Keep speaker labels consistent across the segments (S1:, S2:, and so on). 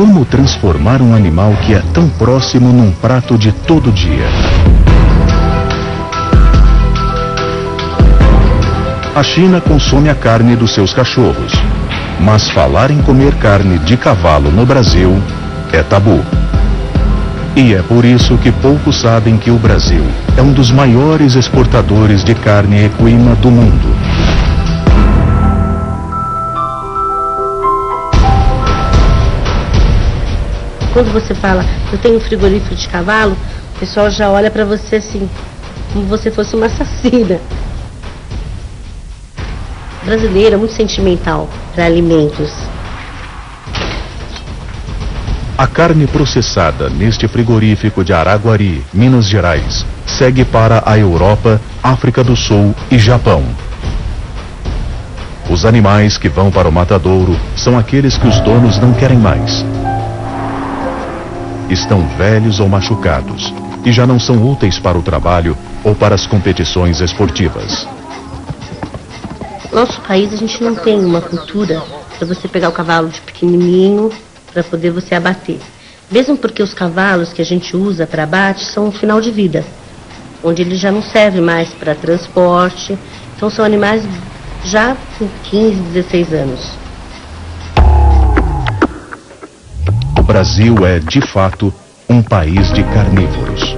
S1: Como transformar um animal que é tão próximo num prato de todo dia? A China consome a carne dos seus cachorros, mas falar em comer carne de cavalo no Brasil é tabu. E é por isso que poucos sabem que o Brasil é um dos maiores exportadores de carne equina do mundo.
S2: Quando você fala, eu tenho um frigorífico de cavalo, o pessoal já olha pra você assim, como você fosse uma assassina. O brasileiro é muito sentimental para alimentos.
S1: A carne processada neste frigorífico de Araguari, Minas Gerais, segue para a Europa, África do Sul e Japão. Os animais que vão para o matadouro são aqueles que os donos não querem mais. Estão velhos ou machucados e já não são úteis para o trabalho ou para as competições esportivas.
S2: Nosso país, a gente não tem uma cultura para você pegar o cavalo de pequenininho para poder você abater. Mesmo porque os cavalos que a gente usa para abate são um final de vida, onde ele já não serve mais para transporte. Então são animais já com 15, 16 anos.
S1: O Brasil é, de fato, um país de carnívoros.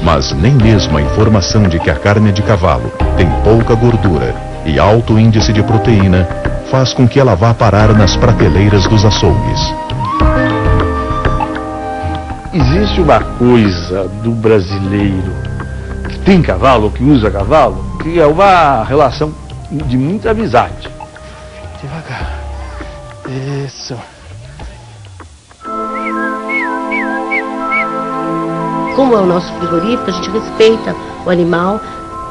S1: Mas nem mesmo a informação de que a carne de cavalo tem pouca gordura e alto índice de proteína faz com que ela vá parar nas prateleiras dos açougues.
S3: Existe uma coisa do brasileiro que tem cavalo, que usa cavalo, que é uma relação de muita amizade. Devagar. Isso.
S2: Como é o nosso frigorífico, a gente respeita o animal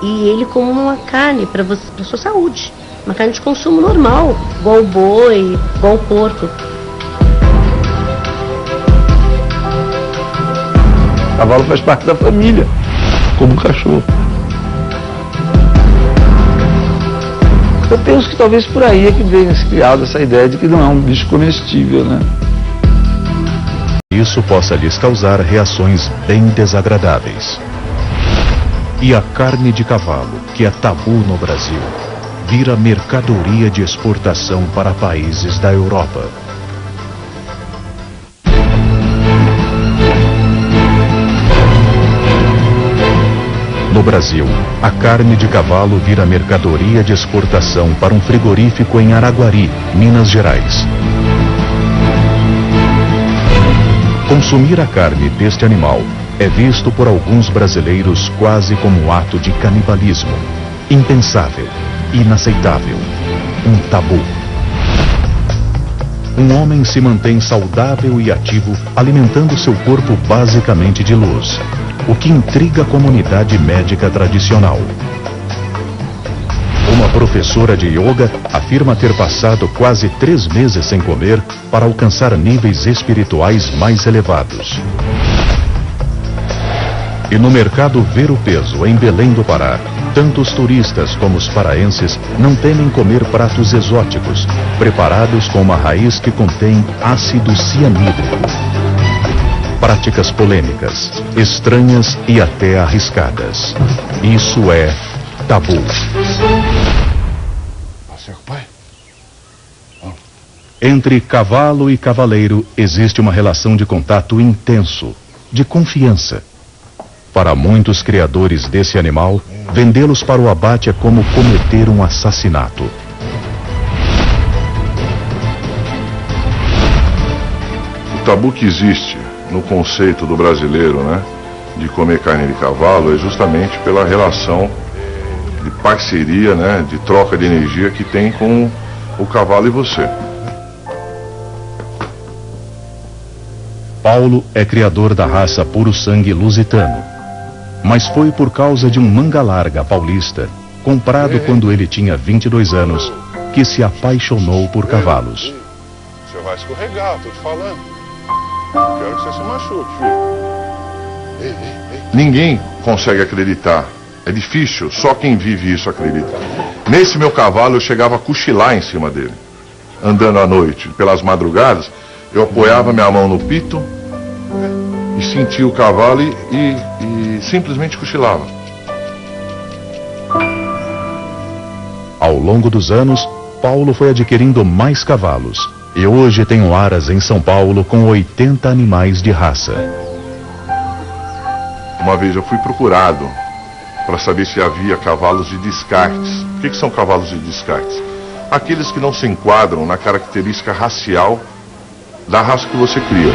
S2: e ele como uma carne para sua saúde. Uma carne de consumo normal, igual o boi, igual o porco.
S3: O cavalo faz parte da família, como o cachorro. Eu penso que talvez por aí é que venha se criado essa ideia de que não é um bicho comestível, né?
S1: Isso possa lhes causar reações bem desagradáveis. E a carne de cavalo, que é tabu no Brasil, vira mercadoria de exportação para países da Europa. No Brasil, a carne de cavalo vira mercadoria de exportação para um frigorífico em Araguari, Minas Gerais. Consumir a carne deste animal é visto por alguns brasileiros quase como um ato de canibalismo. Impensável, inaceitável, um tabu. Um homem se mantém saudável e ativo, alimentando seu corpo basicamente de luz, o que intriga a comunidade médica tradicional. Uma professora de yoga afirma ter passado quase 3 meses sem comer para alcançar níveis espirituais mais elevados. E no mercado Ver o Peso, em Belém do Pará, tanto os turistas como os paraenses não temem comer pratos exóticos, preparados com uma raiz que contém ácido cianídrico. Práticas polêmicas, estranhas e até arriscadas. Isso é tabu. Entre cavalo e cavaleiro existe uma relação de contato intenso, de confiança. Para muitos criadores desse animal, vendê-los para o abate é como cometer um assassinato.
S4: O tabu que existe no conceito do brasileiro, né, de comer carne de cavalo é justamente pela relação de parceria, né, de troca de energia que tem com o cavalo e você.
S1: Paulo é criador da raça puro sangue lusitano, mas foi por causa de um manga larga paulista, comprado quando ele tinha 22 anos, que se apaixonou por cavalos.
S4: Você vai escorregar, tô te falando. Não quero que você se machuque, filho. Ninguém consegue acreditar. É difícil, só quem vive isso acredita. Nesse meu cavalo eu chegava a cochilar em cima dele. Andando à noite, pelas madrugadas, Eu apoiava minha mão no pito e sentia o cavalo e simplesmente cochilava.
S1: Ao longo dos anos, Paulo foi adquirindo mais cavalos e hoje tem um aras em São Paulo com 80 animais de raça.
S4: Uma vez eu fui procurado para saber se havia cavalos de descartes. O que são cavalos de descartes? Aqueles que não se enquadram na característica racial da raça que você cria.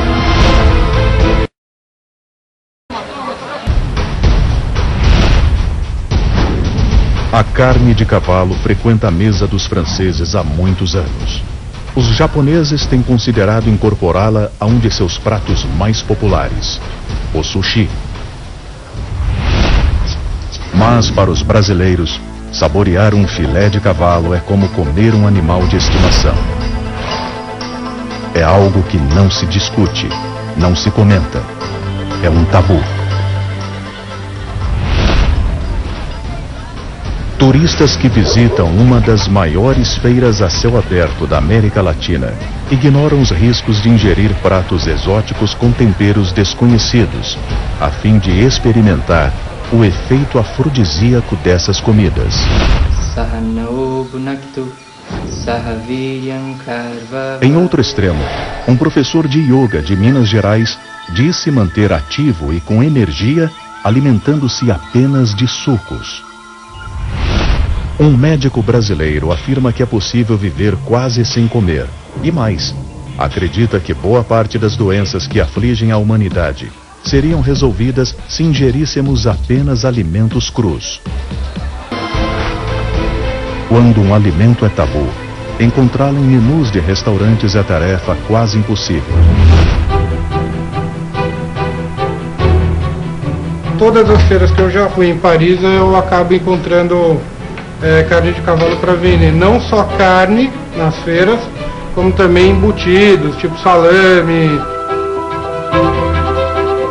S1: A carne de cavalo frequenta a mesa dos franceses há muitos anos. Os japoneses têm considerado incorporá-la a um de seus pratos mais populares, o sushi. Mas para os brasileiros, saborear um filé de cavalo é como comer um animal de estimação. É algo que não se discute, não se comenta. É um tabu. Turistas que visitam uma das maiores feiras a céu aberto da América Latina ignoram os riscos de ingerir pratos exóticos com temperos desconhecidos, a fim de experimentar o efeito afrodisíaco dessas comidas. Em outro extremo, um professor de yoga de Minas Gerais disse manter ativo e com energia, alimentando-se apenas de sucos. Um médico brasileiro afirma que é possível viver quase sem comer. E mais, acredita que boa parte das doenças que afligem a humanidade seriam resolvidas se ingeríssemos apenas alimentos crus. Quando um alimento é tabu, encontrá-lo em menus de restaurantes é tarefa quase impossível.
S5: Todas as feiras que eu já fui em Paris, eu acabo encontrando carne de cavalo para vender. Não só carne nas feiras, como também embutidos, tipo salame.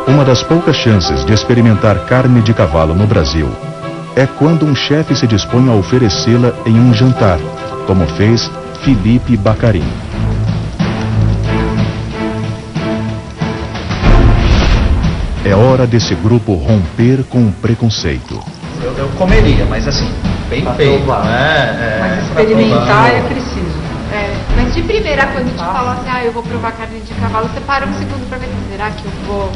S1: Uma das poucas chances de experimentar carne de cavalo no Brasil é quando um chefe se dispõe a oferecê-la em um jantar, como fez Felipe Bacarin. É hora desse grupo romper com o preconceito.
S6: Eu comeria, mas assim, bem feito.
S7: Mas experimentar é preciso. Mas de primeira, quando te falam assim, eu vou provar carne de cavalo, você para um segundo pra ver, será que eu vou?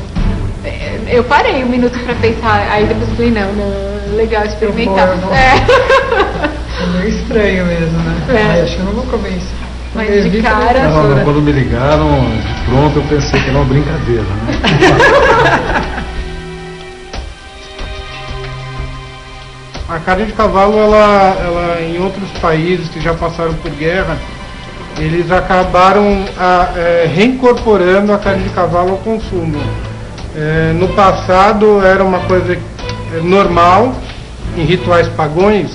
S7: Eu parei um minuto pra pensar, aí depois eu falei, não, legal experimentar.
S8: É meio estranho mesmo, né? Acho que eu não vou comer isso.
S7: Mas de cara...
S3: Não, quando me ligaram, de pronto, eu pensei que era uma brincadeira, né?
S5: A carne de cavalo, ela em outros países que já passaram por guerra, eles acabaram reincorporando a carne de cavalo ao consumo. No passado era uma coisa normal, em rituais pagões,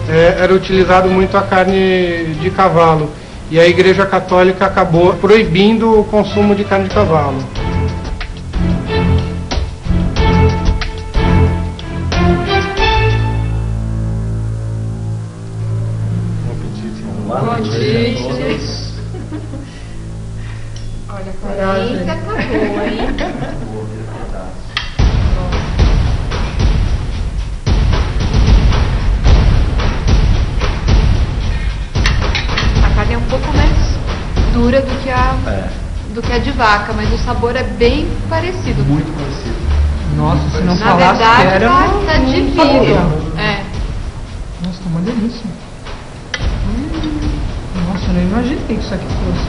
S5: era utilizado muito a carne de cavalo. E a Igreja Católica acabou proibindo o consumo de carne de cavalo.
S7: Olha, a Clarissa acabou, hein? A carne é um pouco mais dura do que a de vaca, mas o sabor é bem parecido.
S6: Muito parecido.
S8: Nossa, se não
S7: Na
S8: falasse
S7: verdade,
S8: que era...
S7: tá divino.
S8: Nossa, tá uma delícia. Nossa, eu não imaginei que isso aqui fosse.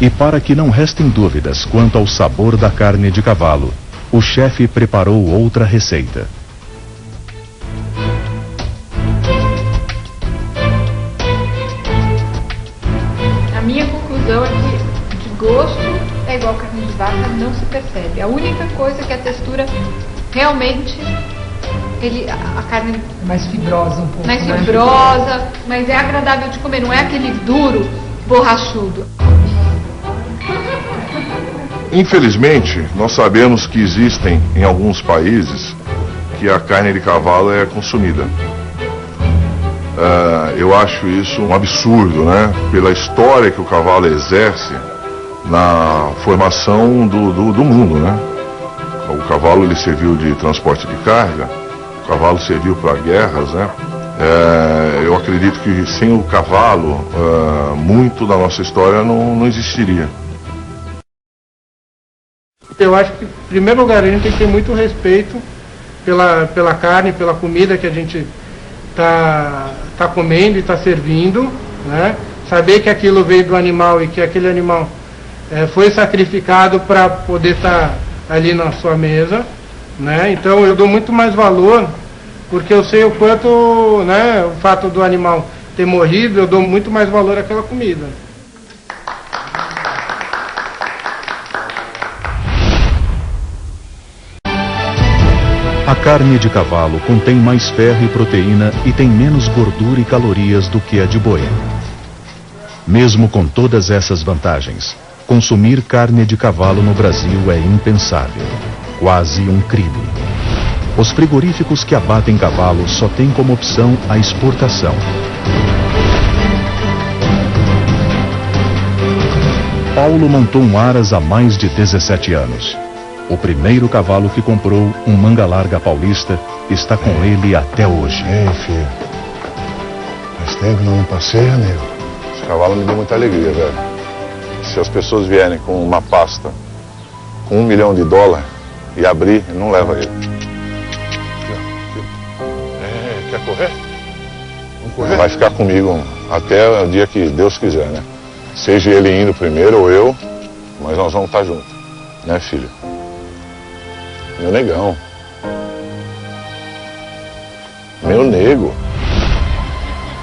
S1: E para que não restem dúvidas quanto ao sabor da carne de cavalo, o chefe preparou outra receita.
S7: A minha conclusão é que de gosto é igual carne de vaca, não se percebe. A única coisa é que a textura realmente, a carne
S8: É mais fibrosa um pouco.
S7: mais
S8: né?
S7: fibrosa, mas é agradável de comer, não é aquele duro, borrachudo.
S4: Infelizmente, nós sabemos que existem em alguns países que a carne de cavalo é consumida. Eu acho isso um absurdo, né? Pela história que o cavalo exerce na formação do mundo, né? O cavalo ele serviu de transporte de carga, o cavalo serviu para guerras, né? Eu acredito que sem o cavalo, muito da nossa história não existiria.
S5: Eu acho que, em primeiro lugar, a gente tem que ter muito respeito pela carne, pela comida que a gente tá comendo e está servindo, né? Saber que aquilo veio do animal e que aquele animal foi sacrificado para poder estar ali na sua mesa, né? Então eu dou muito mais valor, porque eu sei o quanto, né, o fato do animal ter morrido, eu dou muito mais valor àquela comida.
S1: A carne de cavalo contém mais ferro e proteína e tem menos gordura e calorias do que a de boi. Mesmo com todas essas vantagens, consumir carne de cavalo no Brasil é impensável, quase um crime. Os frigoríficos que abatem cavalos só têm como opção a exportação. Paulo montou um Aras há mais de 17 anos. O primeiro cavalo que comprou, um manga larga paulista, está com ele até hoje.
S9: Ei, filho. Faz tempo não passeia, nego.
S4: Esse cavalo me deu muita alegria, velho. Se as pessoas vierem com uma pasta com $1 milhão e abrir, não leva ele. Quer correr? Vamos correr? Vai ficar comigo até o dia que Deus quiser, né? Seja ele indo primeiro ou eu, mas nós vamos estar juntos, né, filho? Meu negão. Meu nego.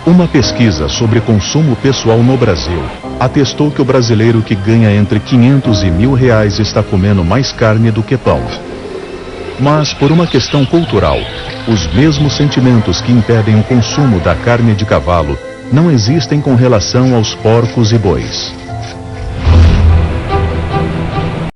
S1: Uma pesquisa sobre consumo pessoal no Brasil atestou que o brasileiro que ganha entre 500 e R$1.000 está comendo mais carne do que pão. Mas, por uma questão cultural, os mesmos sentimentos que impedem o consumo da carne de cavalo não existem com relação aos porcos e bois.